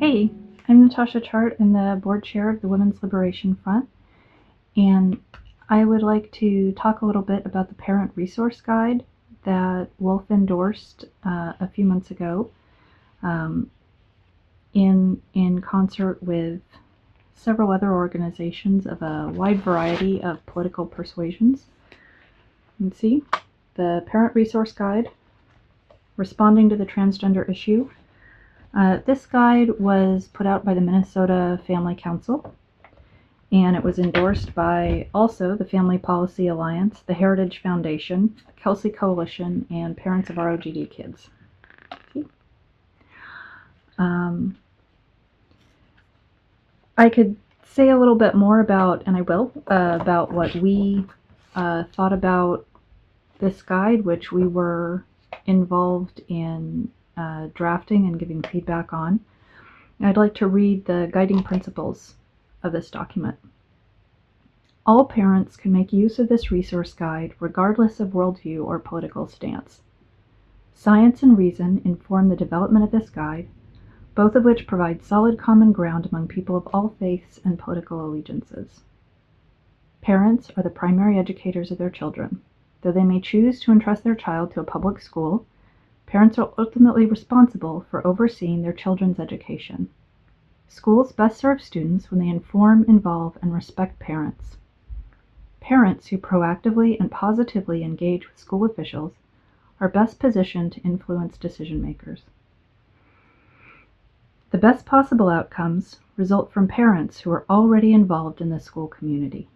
Hey, I'm Natasha Chart. I'm the board chair of the Women's Liberation Front, and I would like to talk a little bit about the parent resource guide that Wolf endorsed a few months ago in concert with several other organizations of a wide variety of political persuasions. You can see the parent resource guide, responding to the transgender issue. This guide was put out by the Minnesota Family Council, and it was endorsed by also the Family Policy Alliance, the Heritage Foundation, the Kelsey Coalition, and parents of ROGD kids. I could say a little bit more about, and I will, about what we thought about this guide, which we were involved in drafting and giving feedback on. I'd like to read the guiding principles of this document. All parents can make use of this resource guide regardless of worldview or political stance. Science and reason inform the development of this guide, both of which provide solid common ground among people of all faiths and political allegiances. Parents are the primary educators of their children. Though they may choose to entrust their child to a public school, parents are ultimately responsible for overseeing their children's education. Schools best serve students when they inform, involve, and respect parents. Parents who proactively and positively engage with school officials are best positioned to influence decision makers. The best possible outcomes result from parents who are already involved in the school community.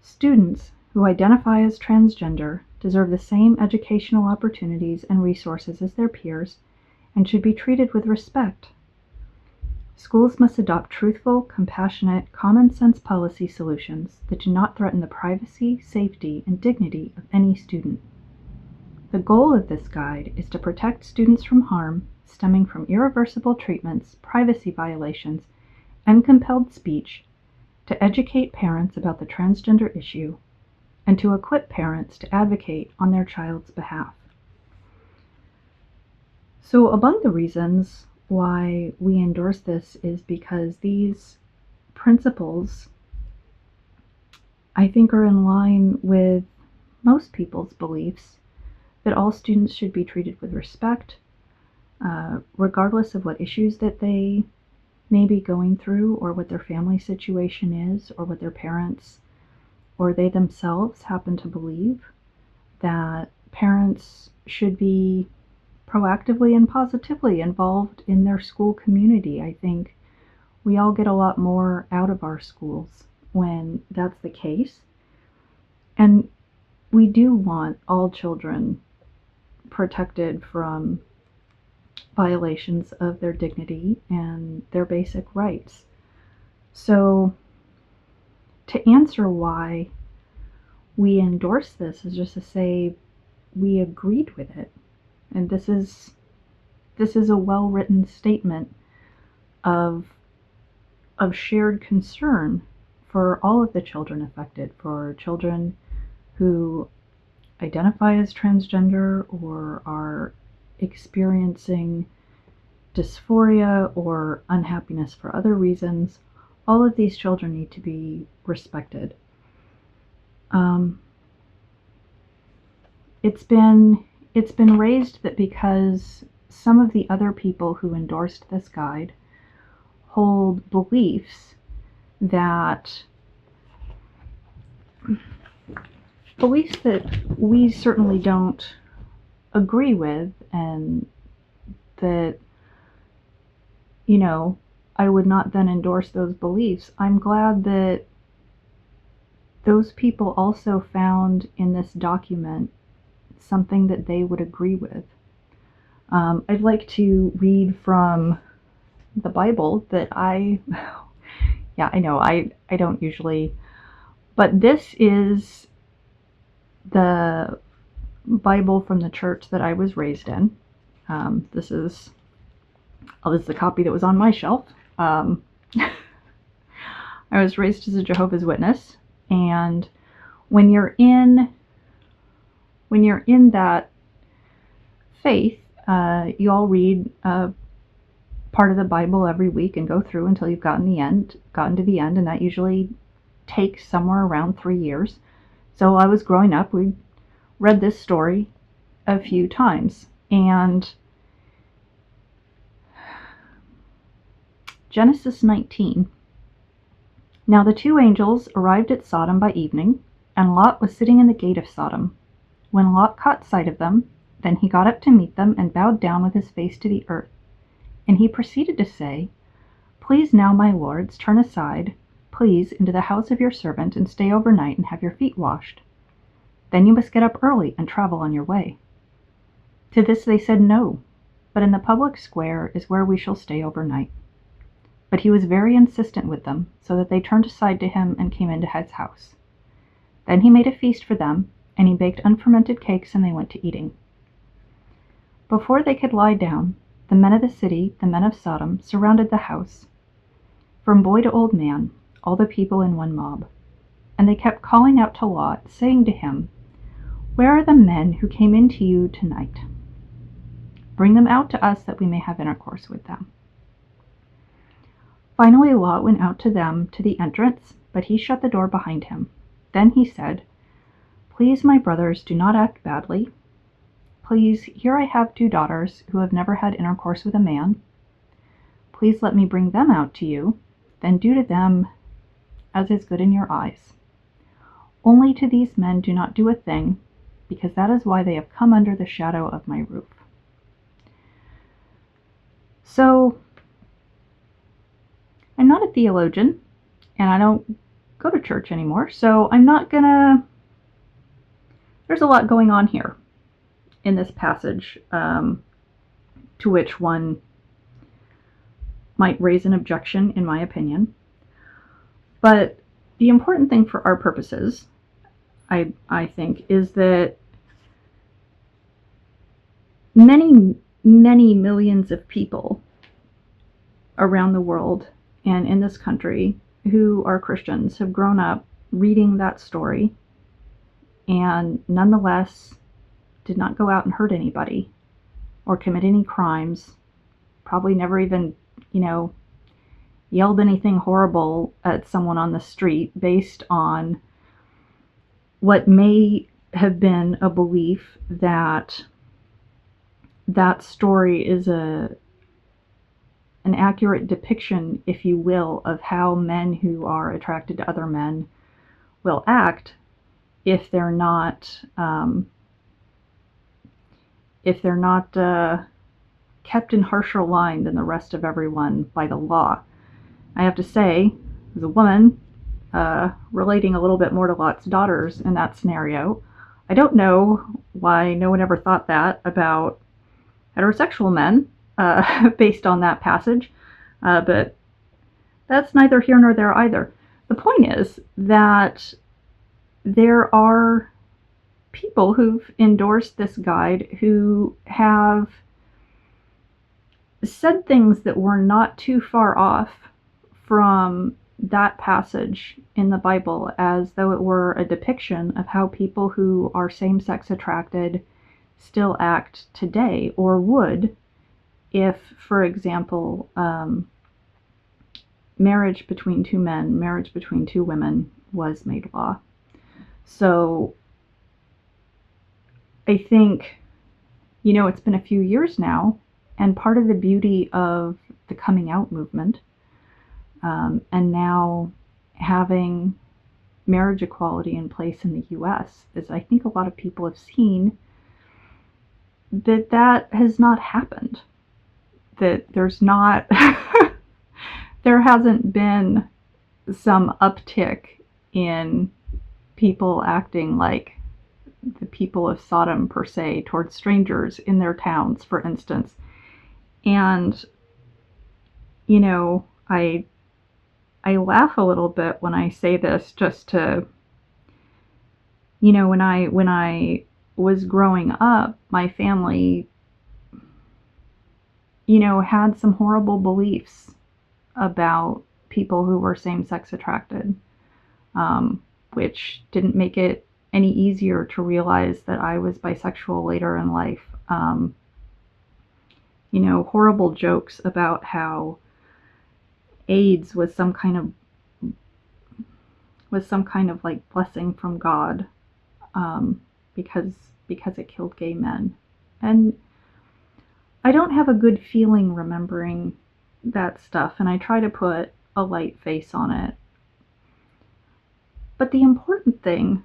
Students who identify as transgender deserve the same educational opportunities and resources as their peers and should be treated with respect. Schools must adopt truthful, compassionate, common-sense policy solutions that do not threaten the privacy, safety, and dignity of any student. The goal of this guide is to protect students from harm stemming from irreversible treatments, privacy violations, and compelled speech, to educate parents about the transgender issue, and to equip parents to advocate on their child's behalf. So among the reasons why we endorse this is because these principles, I think, are in line with most people's beliefs that all students should be treated with respect, regardless of what issues that they may be going through, or what their family situation is, or what their parents or they themselves happen to believe. That parents should be proactively and positively involved in their school community. I think we all get a lot more out of our schools when that's the case. And we do want all children protected from violations of their dignity and their basic rights. So to answer why we endorse this is just to say we agreed with it. And this is a well-written statement of shared concern for all of the children affected, for children who identify as transgender or are experiencing dysphoria or unhappiness for other reasons. All of these children need to be respected. It's been raised that because some of the other people who endorsed this guide hold beliefs that we certainly don't agree with, and that, I would not then endorse those beliefs. I'm glad that those people also found in this document something that they would agree with. I'd like to read from the Bible that I know I don't usually, but this is the Bible from the church that I was raised in. This is the copy that was on my shelf. I was raised as a Jehovah's Witness, and when you're in that faith, you all read part of the Bible every week and go through until you've gotten to the end, and that usually takes somewhere around 3 years. So I was growing up, we read this story a few times. And Genesis 19. Now the 2 angels arrived at Sodom by evening, and Lot was sitting in the gate of Sodom. When Lot caught sight of them, then he got up to meet them and bowed down with his face to the earth. And he proceeded to say, "Please now, my lords, turn aside, please, into the house of your servant, and stay overnight and have your feet washed. Then you must get up early and travel on your way." To this they said, "No, but in the public square is where we shall stay overnight." But he was very insistent with them, so that they turned aside to him and came into his house. Then he made a feast for them, and he baked unfermented cakes, and they went to eating. Before they could lie down, the men of the city, the men of Sodom, surrounded the house, from boy to old man, all the people in one mob. And they kept calling out to Lot, saying to him, "Where are the men who came in to you tonight? Bring them out to us that we may have intercourse with them." Finally Lot went out to them to the entrance, but he shut the door behind him. Then he said, "Please, my brothers, do not act badly. Please, here I have 2 daughters who have never had intercourse with a man. Please let me bring them out to you, then do to them as is good in your eyes. Only to these men do not do a thing, because that is why they have come under the shadow of my roof." So, I'm not a theologian, and I don't go to church anymore, so I'm not gonna... There's a lot going on here in this passage, to which one might raise an objection, in my opinion. But the important thing for our purposes, I think, is that many, many millions of people around the world and in this country who are Christians have grown up reading that story and nonetheless did not go out and hurt anybody or commit any crimes, probably never even, yelled anything horrible at someone on the street based on what may have been a belief that that story is an accurate depiction, if you will, of how men who are attracted to other men will act if they're not kept in harsher line than the rest of everyone by the law. I have to say, as a woman, relating a little bit more to Lot's daughters in that scenario, I don't know why no one ever thought that about heterosexual men based on that passage, but that's neither here nor there either. The point is that there are people who've endorsed this guide who have said things that were not too far off from that passage in the Bible, as though it were a depiction of how people who are same-sex attracted still act today, or would if, for example, marriage between 2 men, marriage between 2 women was made law. So I think, it's been a few years now, and part of the beauty of the coming out movement, and now having marriage equality in place in the US, is I think a lot of people have seen that has not happened. That there's not, there hasn't been some uptick in people acting like the people of Sodom, per se, towards strangers in their towns, for instance. And, I laugh a little bit when I say this, just to, when I was growing up, my family, had some horrible beliefs about people who were same-sex attracted, which didn't make it any easier to realize that I was bisexual later in life. horrible jokes about how AIDS was some kind of like blessing from God, because it killed gay men. And I don't have a good feeling remembering that stuff, and I try to put a light face on it. But the important thing,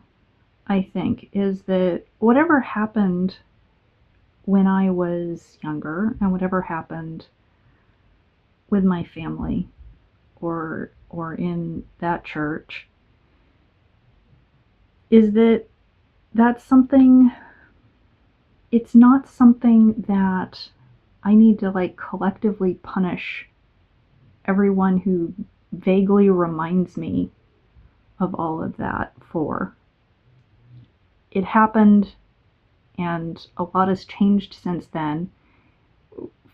I think, is that whatever happened when I was younger, and whatever happened with my family or in that church, is that that's something, it's not something that I need to like collectively punish everyone who vaguely reminds me of all of that for. It happened, and a lot has changed since then,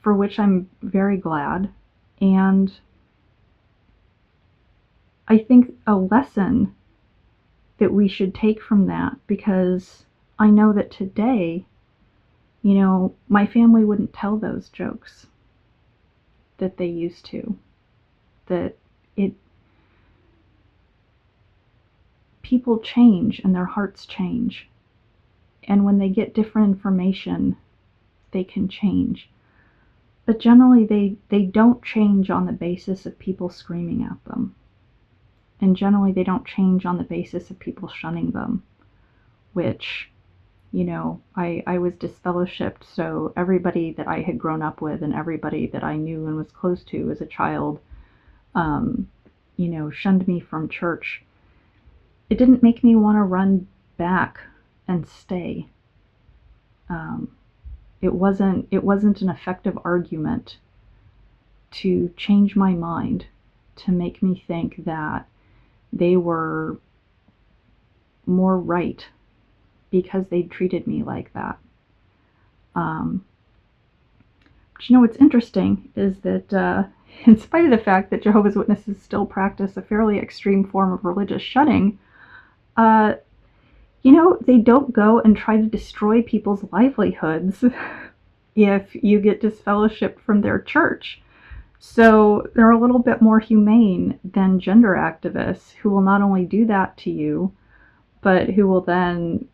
for which I'm very glad. And I think a lesson that we should take from that, because I know that today, my family wouldn't tell those jokes that they used to. That people change and their hearts change. And when they get different information, they can change. But generally they don't change on the basis of people screaming at them. And generally they don't change on the basis of people shunning them, which, I was disfellowshipped, so everybody that I had grown up with and everybody that I knew and was close to as a child, shunned me from church. It didn't make me want to run back and stay. It wasn't an effective argument to change my mind, to make me think that they were more right because they treated me like that. But what's interesting is that in spite of the fact that Jehovah's Witnesses still practice a fairly extreme form of religious shunning, they don't go and try to destroy people's livelihoods if you get disfellowshipped from their church. So they're a little bit more humane than gender activists, who will not only do that to you, but who will then,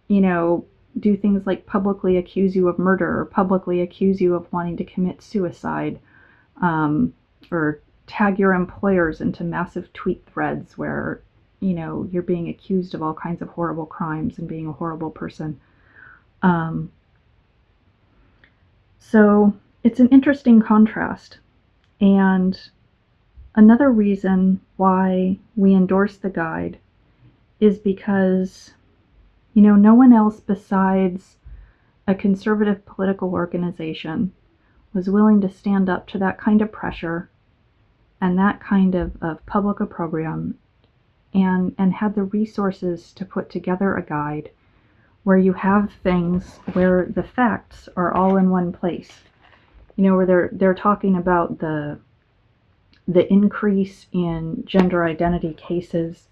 do things like publicly accuse you of murder, or publicly accuse you of wanting to commit suicide, or tag your employers into massive tweet threads where, you're being accused of all kinds of horrible crimes and being a horrible person. So it's an interesting contrast. And another reason why we endorse the guide is because, no one else besides a conservative political organization was willing to stand up to that kind of pressure and that kind of public opprobrium, and had the resources to put together a guide where you have things where the facts are all in one place. Where they're talking about the increase in gender identity cases.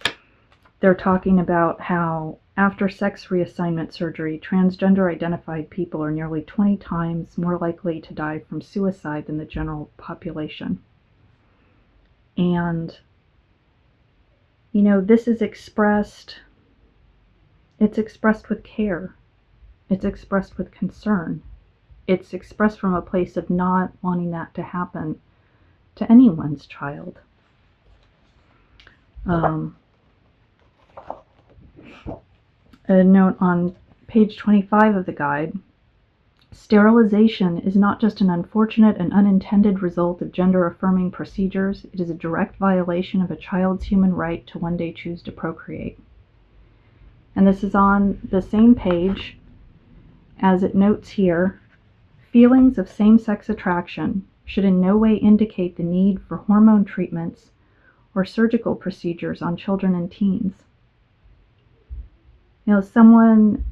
They're talking about how after sex reassignment surgery, transgender identified people are nearly 20 times more likely to die from suicide than the general population. And this is expressed with care. It's expressed with concern. It's expressed from a place of not wanting that to happen to anyone's child. A note on page 25 of the guide: sterilization is not just an unfortunate and unintended result of gender-affirming procedures, it is a direct violation of a child's human right to one day choose to procreate. And this is on the same page as it notes here: feelings of same-sex attraction should in no way indicate the need for hormone treatments or surgical procedures on children and teens. Someone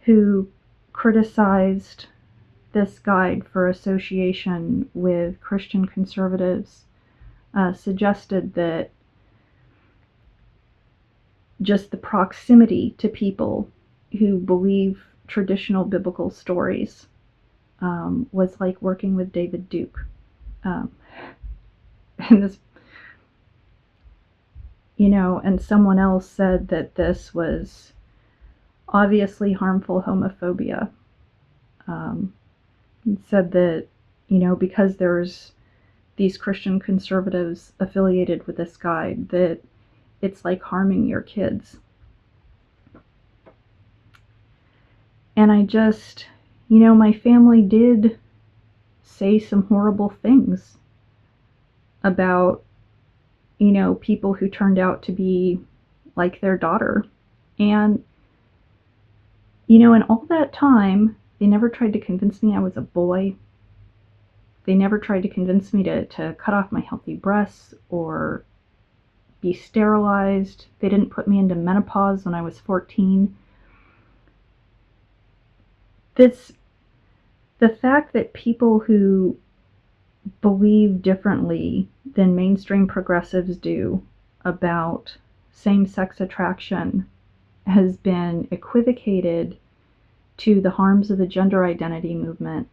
who criticized this guide for association with Christian conservatives suggested that just the proximity to people who believe traditional biblical stories was like working with David Duke. And this, and someone else said that this was obviously harmful homophobia. Said that, because there's these Christian conservatives affiliated with this guide, that it's like harming your kids. And I just, my family did say some horrible things about, people who turned out to be like their daughter. And, in all that time, they never tried to convince me I was a boy. They never tried to convince me to cut off my healthy breasts or be sterilized. They didn't put me into menopause when I was 14. The fact that people who believe differently than mainstream progressives do about same-sex attraction has been equivocated to the harms of the gender identity movement.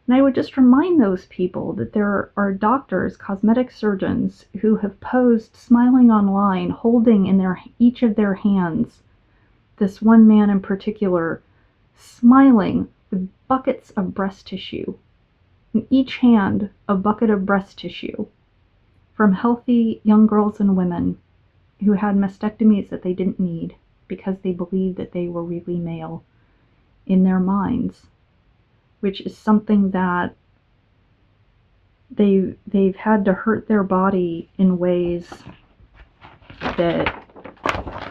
And I would just remind those people that there are doctors, cosmetic surgeons, who have posed smiling online, holding in each of their hands, this one man in particular, smiling with buckets of breast tissue. In each hand, a bucket of breast tissue from healthy young girls and women who had mastectomies that they didn't need because they believed that they were really male in their minds, which is something that they've had to hurt their body in ways that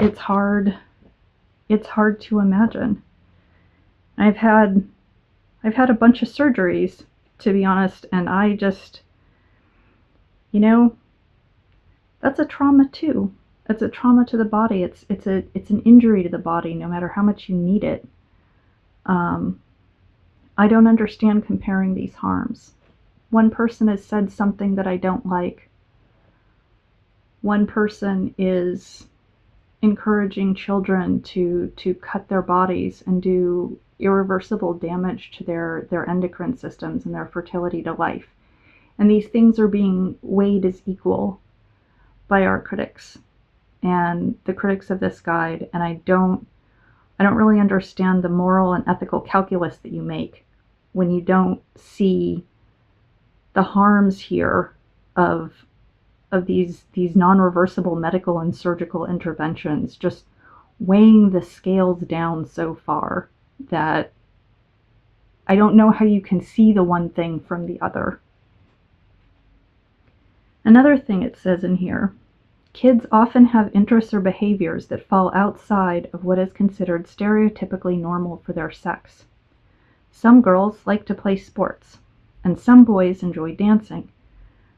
it's hard to imagine. I've had a bunch of surgeries, to be honest, and I just, that's a trauma too. It's a trauma to the body. It's an injury to the body, no matter how much you need it. I don't understand comparing these harms. One person has said something that I don't like. One person is encouraging children to cut their bodies and do irreversible damage to their endocrine systems and their fertility to life. And these things are being weighed as equal by our critics and the critics of this guide. And I don't really understand the moral and ethical calculus that you make when you don't see the harms here of these non-reversible medical and surgical interventions, just weighing the scales down so far that I don't know how you can see the one thing from the other. Another thing it says in here, kids often have interests or behaviors that fall outside of what is considered stereotypically normal for their sex. Some girls like to play sports, and some boys enjoy dancing.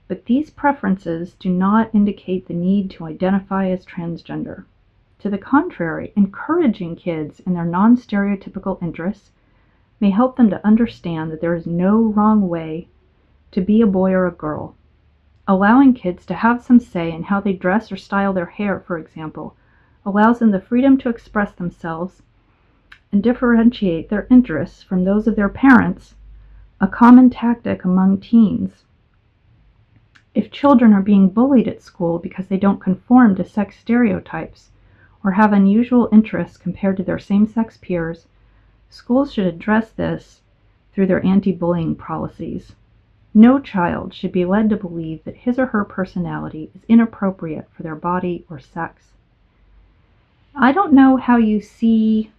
But these preferences do not indicate the need to identify as transgender. To the contrary, encouraging kids in their non-stereotypical interests may help them to understand that there is no wrong way to be a boy or a girl. Allowing kids to have some say in how they dress or style their hair, for example, allows them the freedom to express themselves and differentiate their interests from those of their parents, a common tactic among teens. If children are being bullied at school because they don't conform to sex stereotypes or have unusual interests compared to their same-sex peers, schools should address this through their anti-bullying policies. No child should be led to believe that his or her personality is inappropriate for their body or sex. I don't know how you see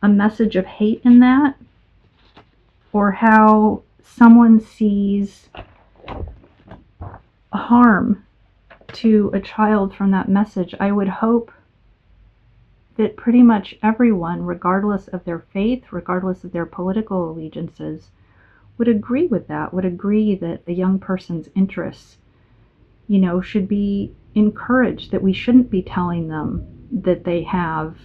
a message of hate in that, or how someone sees harm to a child from that message. I would hope that pretty much everyone, regardless of their faith, regardless of their political allegiances, would agree with that, would agree that a young person's interests, should be encouraged, that we shouldn't be telling them that they have,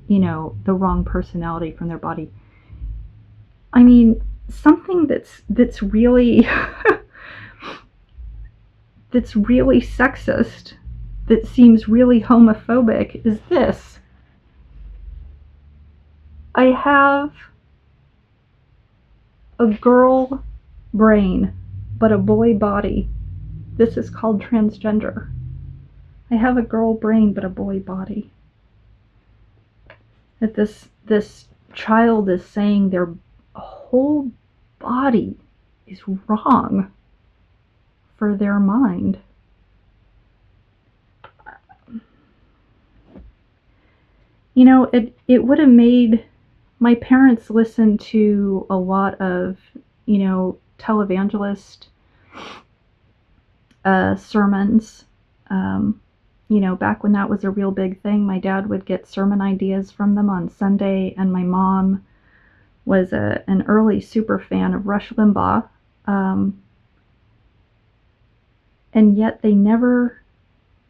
the wrong personality from their body. I mean, something that's really that's really sexist, that seems really homophobic, is this. I have a girl brain but a boy body. This is called transgender. I have a girl brain but a boy body. That this child is saying their whole body is wrong for their mind. You know, it would have made my parents listen to a lot of, televangelist sermons. Back when that was a real big thing, my dad would get sermon ideas from them on Sunday, and my mom was an early super fan of Rush Limbaugh. And yet they never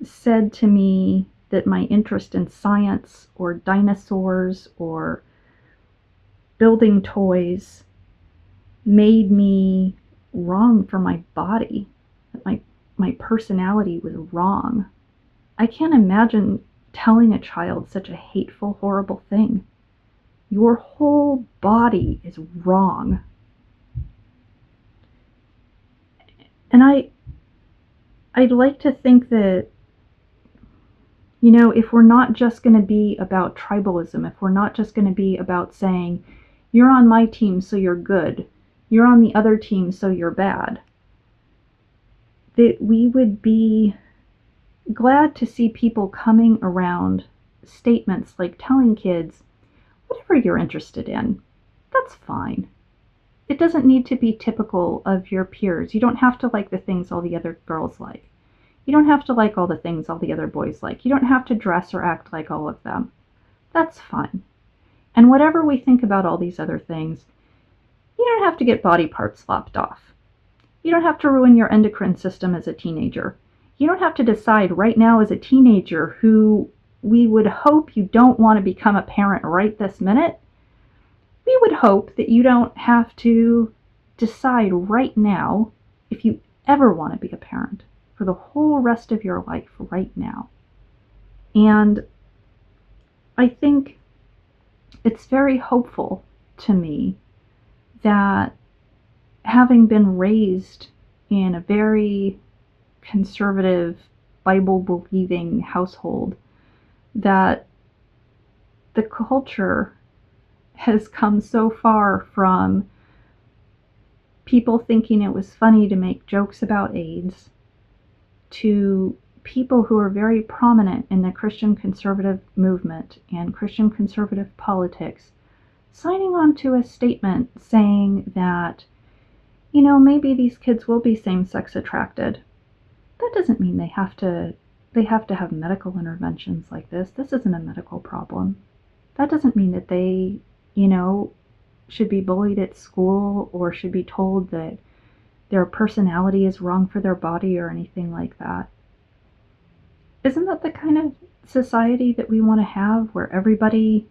said to me that my interest in science or dinosaurs or building toys made me wrong for my body, that my personality was wrong. I can't imagine telling a child such a hateful, horrible thing. Your whole body is wrong. And I'd like to think that, if we're not just going to be about tribalism, if we're not just going to be about saying, you're on my team, so you're good, you're on the other team, so you're bad, that we would be glad to see people coming around statements like telling kids, whatever you're interested in, that's fine. It doesn't need to be typical of your peers. You don't have to like the things all the other girls like. You don't have to like all the things all the other boys like. You don't have to dress or act like all of them. That's fine. And whatever we think about all these other things, you don't have to get body parts lopped off. You don't have to ruin your endocrine system as a teenager. You don't have to decide right now as a teenager who we would hope you don't want to become a parent right this minute. We would hope that you don't have to decide right now if you ever want to be a parent for the whole rest of your life right now. And I think it's very hopeful to me that having been raised in a very conservative, Bible-believing household, that the culture has come so far from people thinking it was funny to make jokes about AIDS to people who are very prominent in the Christian conservative movement and Christian conservative politics signing on to a statement saying that, maybe these kids will be same-sex attracted. That doesn't mean they have to have medical interventions like this. This isn't a medical problem. That doesn't mean that they, should be bullied at school or should be told that their personality is wrong for their body or anything like that. Isn't that the kind of society that we want to have, where everybody,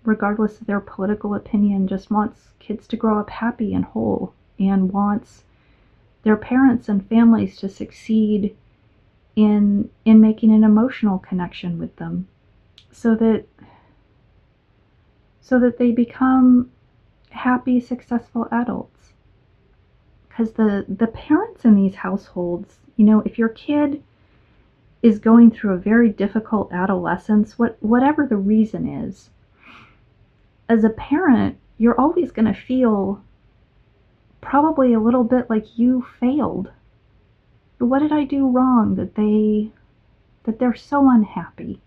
regardless of their political opinion, just wants kids to grow up happy and whole and wants their parents and families to succeed in making an emotional connection with them so that they become happy, successful adults? Because the parents in these households, if your kid is going through a very difficult adolescence, whatever the reason is, as a parent, you're always going to feel probably a little bit like you failed. What did I do wrong that they're so unhappy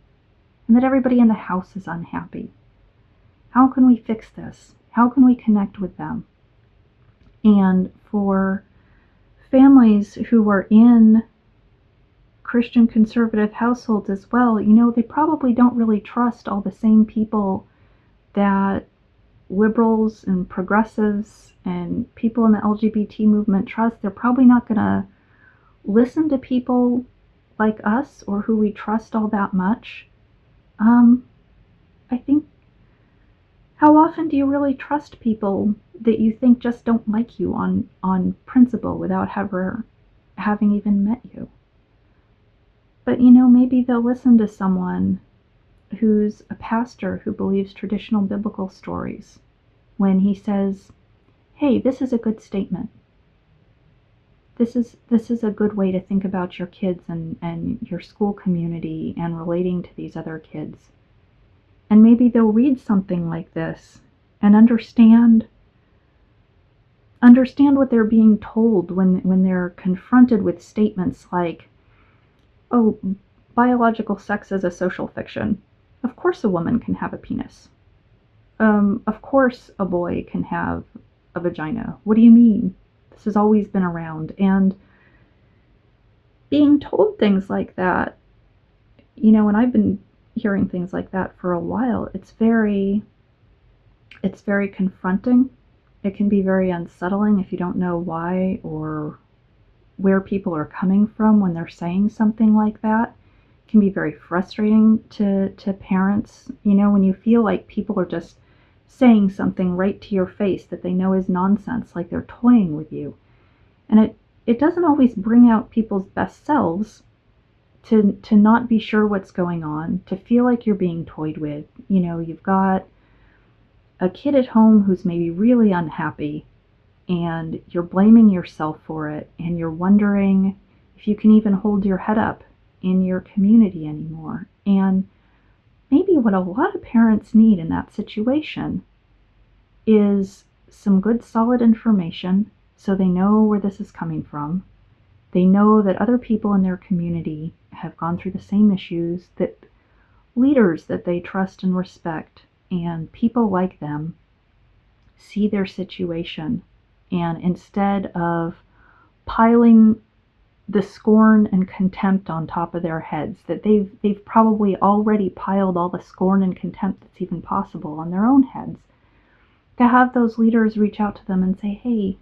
and that everybody in the house is unhappy? How can we fix this? How can we connect with them? And for families who are in Christian conservative households as well, they probably don't really trust all the same people that liberals and progressives and people in the LGBT movement trust. They're probably not going to listen to people like us or who we trust all that much. I think, how often do you really trust people that you think just don't like you on principle without having even met you? But maybe they'll listen to someone who's a pastor who believes traditional biblical stories when he says, hey, this is a good statement. This is a good way to think about your kids and your school community and relating to these other kids. And maybe they'll read something like this and understand what they're being told when they're confronted with statements like, oh, biological sex is a social fiction. Of course a woman can have a penis. Of course a boy can have a vagina. What do you mean? This has always been around. And being told things like that, and I've been hearing things like that for a while, it's very confronting. It can be very unsettling if you don't know why or where people are coming from when they're saying something like that. It can be very frustrating to parents, when you feel like people are just saying something right to your face that they know is nonsense, like they're toying with you. And it doesn't always bring out people's best selves to not be sure what's going on, to feel like you're being toyed with. You've got a kid at home who's maybe really unhappy, and you're blaming yourself for it, and you're wondering if you can even hold your head up in your community anymore. And maybe what a lot of parents need in that situation is some good solid information so they know where this is coming from. They know that other people in their community have gone through the same issues, that leaders that they trust and respect and people like them see their situation, and instead of piling the scorn and contempt on top of their heads, that they've probably already piled all the scorn and contempt that's even possible on their own heads, to have those leaders reach out to them and say, hey,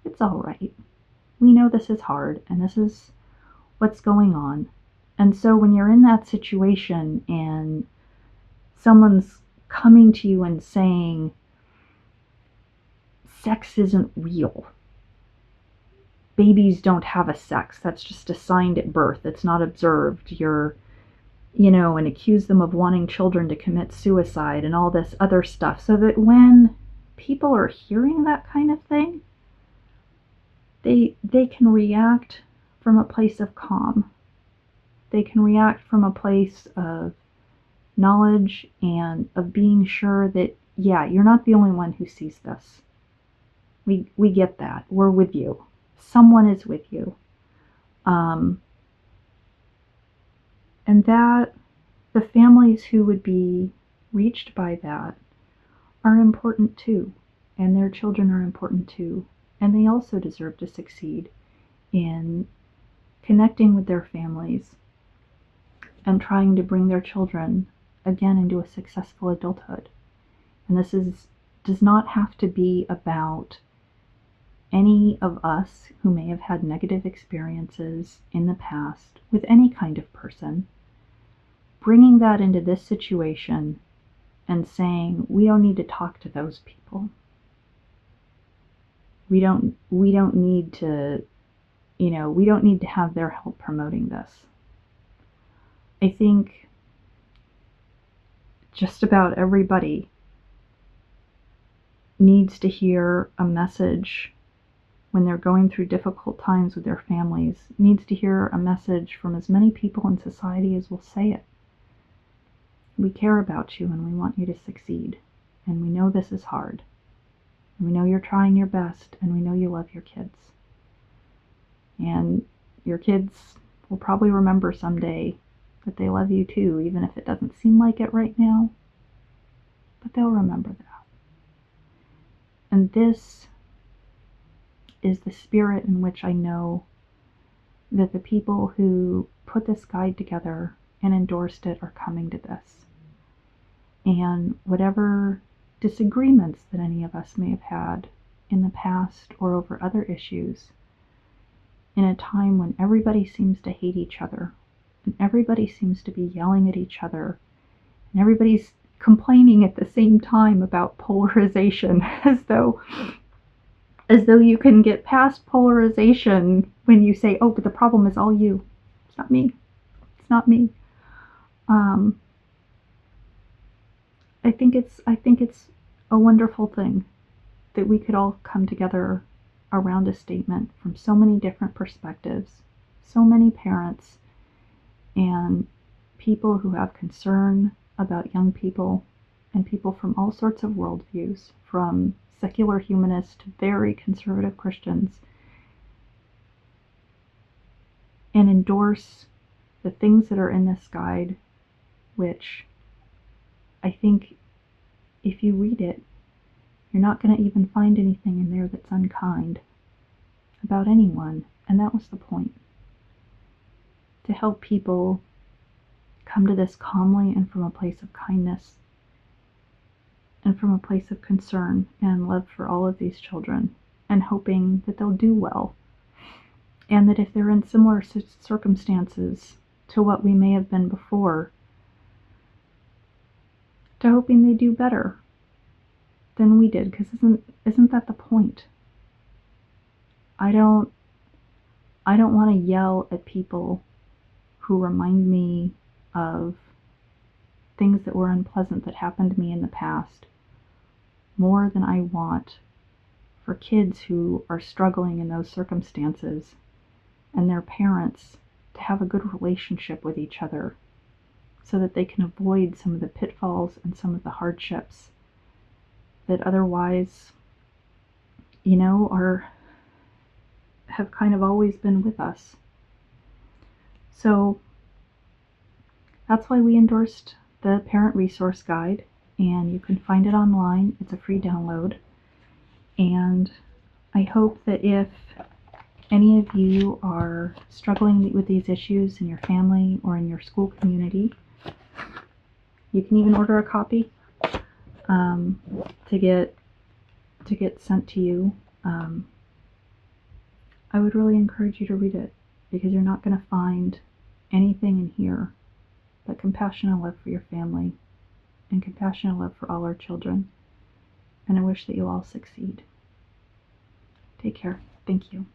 it's all right. We know this is hard and this is what's going on. And so when you're in that situation and someone's coming to you and saying, sex isn't real, babies don't have a sex, that's just assigned at birth, it's not observed, and accuse them of wanting children to commit suicide and all this other stuff, so that when people are hearing that kind of thing, they can react from a place of calm. They can react from a place of knowledge and of being sure that, yeah, you're not the only one who sees this. We get that. We're with you. Someone is with you. And that the families who would be reached by that are important too. And their children are important too. And they also deserve to succeed in connecting with their families and trying to bring their children again into a successful adulthood. And this does not have to be about any of us who may have had negative experiences in the past with any kind of person, bringing that into this situation and saying, we don't need to talk to those people. We don't need to, we don't need to have their help promoting this. I think just about everybody needs to hear a message when they're going through difficult times with their families, needs to hear a message from as many people in society as will say it. We care about you and we want you to succeed. And we know this is hard. And we know you're trying your best, and we know you love your kids. And your kids will probably remember someday that they love you too, even if it doesn't seem like it right now. But they'll remember that. And this is the spirit in which I know that the people who put this guide together and endorsed it are coming to this. And whatever disagreements that any of us may have had in the past or over other issues, in a time when everybody seems to hate each other, and everybody seems to be yelling at each other, and everybody's complaining at the same time about polarization, as though you can get past polarization when you say, oh, but the problem is all you. It's not me. It's not me. I think it's a wonderful thing that we could all come together around a statement from so many different perspectives, so many parents and people who have concern about young people, and people from all sorts of worldviews, from secular humanists to very conservative Christians, and endorse the things that are in this guide, which I think if you read it, you're not going to even find anything in there that's unkind about anyone. And that was the point. To help people come to this calmly and from a place of kindness and from a place of concern and love for all of these children, and hoping that they'll do well. And that if they're in similar circumstances to what we may have been before, to hoping they do better than we did, because isn't that the point? I don't want to yell at people who remind me of things that were unpleasant that happened to me in the past more than I want for kids who are struggling in those circumstances and their parents to have a good relationship with each other so that they can avoid some of the pitfalls and some of the hardships that otherwise, have kind of always been with us. So that's why we endorsed the Parent Resource Guide, and you can find it online. It's a free download. And I hope that if any of you are struggling with these issues in your family or in your school community, you can even order a copy to get sent to you. I would really encourage you to read it, because you're not going to find anything in here but compassion and love for your family and compassion and love for all our children. And I wish that you all succeed. Take care. Thank you.